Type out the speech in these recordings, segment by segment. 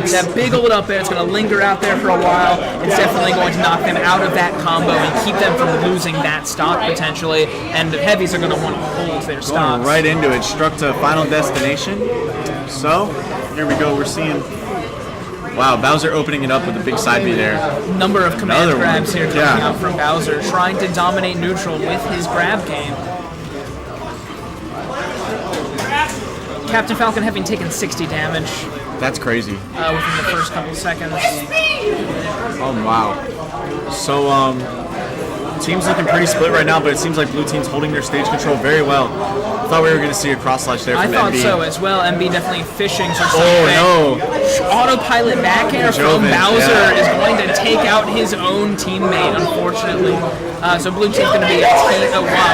That big old up air, it's going to linger out there for a while. It's definitely going to knock them out of that combo and keep them from losing that stock potentially. And the heavies are going to want to hold their stocks. Going right into it, struck to final destination. So, here we go, we're seeing, wow, Bowser opening it up with a big side B there. Number of command grabs here coming out from Bowser, trying to dominate neutral with his grab game. Captain Falcon having taken 60 damage. That's crazy. Within the first couple seconds. Oh, wow. So, team's looking pretty split right now, but it seems like blue team's holding their stage control very well. I thought we were going to see a cross slash there from MB. I thought so as well. MB definitely fishing for something. Oh, no. Autopilot back air from Bowser is going to take out his own teammate, unfortunately. So blue team's going to be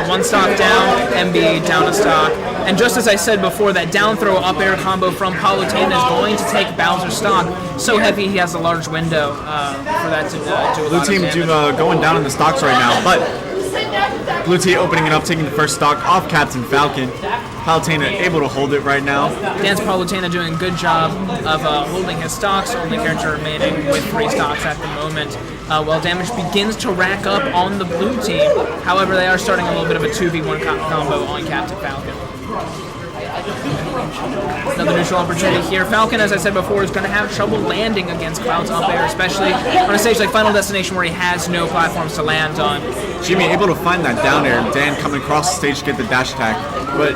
one stock down, MB down a stock. And just as I said before, that down throw up air combo from Palutena is going to take Bowser's stock. So heavy, he has a large window for that to do a lot of damage. Blue team going down in the stocks right now, but blue team opening it up, taking the first stock off Captain Falcon. Palutena able to hold it right now. Dance Palutena doing a good job of holding his stocks, only character remaining with 3 stocks at the moment. While damage begins to rack up on the blue team, however, they are starting a little bit of a 2v1 combo on Captain Falcon. Another neutral opportunity here. Falcon, as I said before, is going to have trouble landing against Cloud's up air, especially on a stage like Final Destination where he has no platforms to land on. Jimmy able to find that down air, and Dan coming across the stage to get the dash attack. But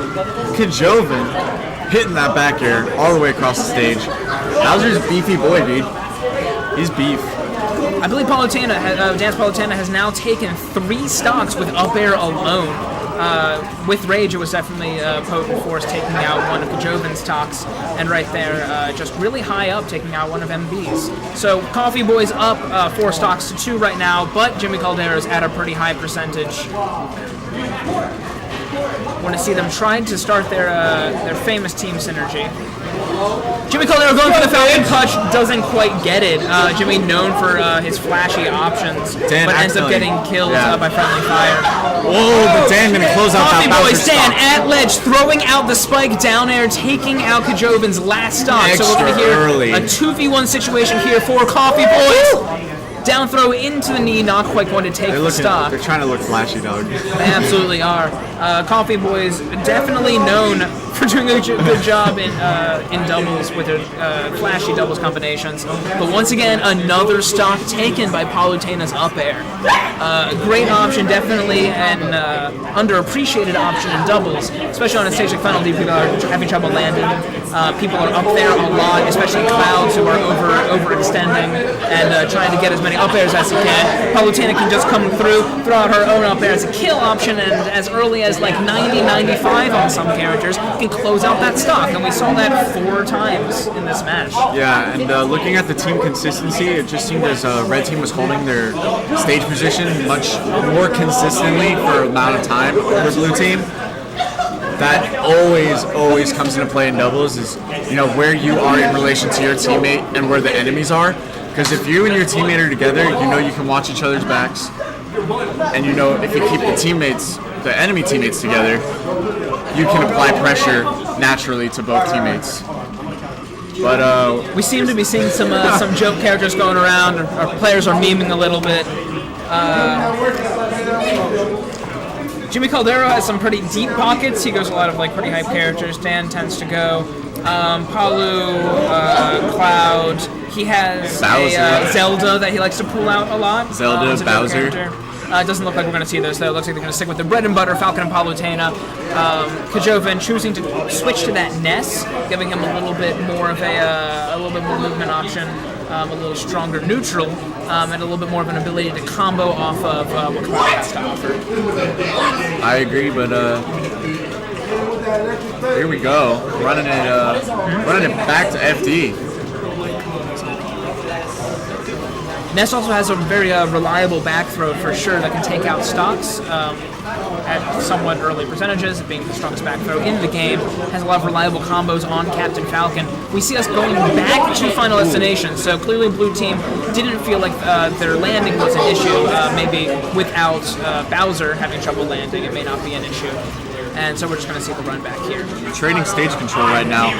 KeJovan hitting that back air all the way across the stage. Bowser's a beefy boy, dude. He's beef. I believe Dance Palutena has now taken 3 stocks with up air alone. With Rage, it was definitely a potent force taking out one of KeJovan's stocks, and right there, just really high up, taking out one of MB's. So Coffee Boy's up 4 stocks to 2 right now, but JimmyCaldero is at a pretty high percentage. Want to see them trying to start their famous team synergy. JimmyCaldero going for the Falcon Punch, doesn't quite get it. Jimmy known for his flashy options, Dan but ends up getting killed by friendly fire. Whoa, but Dan gonna close out that Bowser stock. Dan at ledge, throwing out the spike down air, taking out KeJovan's last stock. So we're going to hear a 2v1 situation here for Coffee Boys. Down throw into the knee, not quite going to take the stock. They're trying to look flashy, dog. They absolutely are. Coffee Boys definitely known for doing a good job in doubles with their flashy doubles combinations. But once again, another stock taken by Palutena's up air. Great option, definitely an underappreciated option in doubles, especially on a stage like Final D. People are having trouble landing. People are up there a lot, especially Clouds, who are overextending and trying to get as many up airs as he can. Palutena can just come through, throw out her own up air as a kill option, and as early as like 90-95 on some characters, can close out that stock, and we saw that 4 times in this match. Yeah, and looking at the team consistency, it just seemed as red team was holding their stage position much more consistently for amount of time over blue team. That always comes into play in doubles is, where you are in relation to your teammate and where the enemies are. Because if you and your teammate are together, you can watch each other's backs. And if you keep the enemy teammates together, you can apply pressure naturally to both teammates. But we seem to be seeing some joke characters going around. Our players are memeing a little bit. JimmyCaldero has some pretty deep pockets. He goes a lot of pretty hype characters. Dan tends to go Palu, Cloud. He has a Zelda that he likes to pull out a lot. Zelda, Bowser. It doesn't look like we're going to see this, though. It looks like they're going to stick with the bread and butter, Falcon and Palutena. KeJovan choosing to switch to that Ness, giving him a little bit more of a little bit more movement option, a little stronger neutral, and a little bit more of an ability to combo off of what Cloud has to offer. I agree, but here we go, running it back to FD. Ness also has a very reliable back throw for sure that can take out stocks at somewhat early percentages, being the strongest back throw in the game. Has a lot of reliable combos on Captain Falcon. We see us going back to Final Destination, so clearly blue team didn't feel like their landing was an issue. Maybe without Bowser having trouble landing, it may not be an issue. And so we're just going to see the run back here. Trading stage control right now.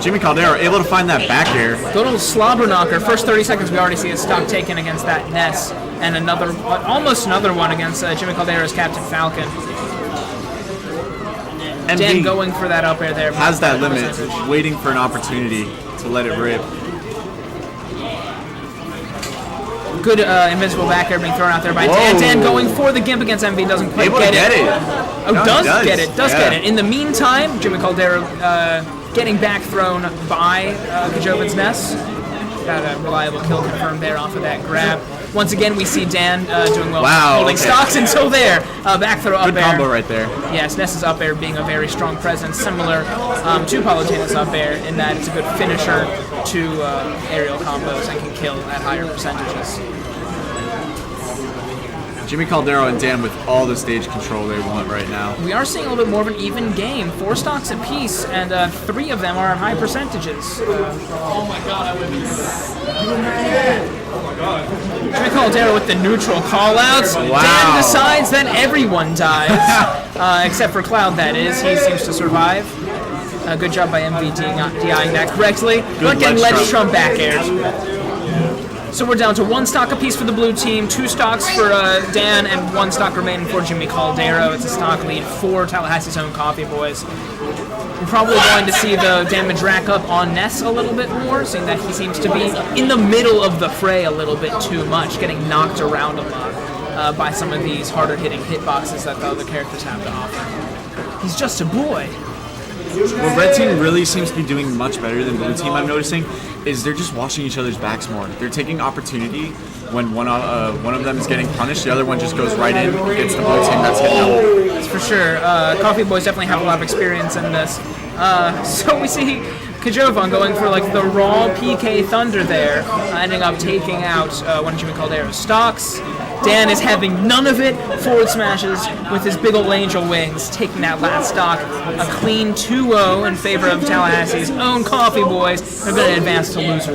JimmyCaldero able to find that back air. Good old slobber knocker. First 30 seconds, we already see his stock taken against that Ness, and almost another one against JimmyCaldero's Captain Falcon. Dan going for that up air there. Has that limit, waiting for an opportunity to let it rip. Good invincible back air being thrown out there by Dan. Dan going for the gimp against MV, doesn't quite get it. Oh, no, does get it. In the meantime, JimmyCaldero getting back thrown by KeJovan's Ness. Got a reliable kill confirmed there off of that grab. Once again, we see Dan doing well holding stocks until there. Back throw up air. Good combo right there. Yes, Ness's up air being a very strong presence, similar to Palutena's up air in that it's a good finisher to aerial combos and can kill at higher percentages. JimmyCaldero and Dan with all the stage control they want right now. We are seeing a little bit more of an even game. 4 stocks apiece, and 3 of them are at high percentages. Oh my god, I would be... JimmyCaldero with the neutral callouts. Wow. Dan decides that everyone dies, except for Cloud, that is. He seems to survive. Good job by MV DIing that correctly. But getting ledge trump back airs. So we're down to 1 stock apiece for the blue team, 2 stocks for Dan, and 1 stock remaining for JimmyCaldero. It's a stock lead for Tallahassee's own Coffee Boys. We're probably going to see the damage rack up on Ness a little bit more, seeing that he seems to be in the middle of the fray a little bit too much, getting knocked around a lot by some of these harder-hitting hitboxes that the other characters have to offer. He's just a boy. What Red Team really seems to be doing much better than Blue Team, I'm noticing, is they're just watching each other's backs more. They're taking opportunity when one of them is getting punished, the other one just goes right in against the Blue Team that's getting doubled. That's for sure. Coffee Boys definitely have a lot of experience in this. So we see KeJovan going for like the raw PK Thunder there, ending up taking out one of JimmyCaldero's stocks. Dan is having none of it. Forward smashes with his big old angel wings, taking that last stock. A clean 2-0 in favor of Tallahassee's own Coffee Boys. They're going to advance to loser.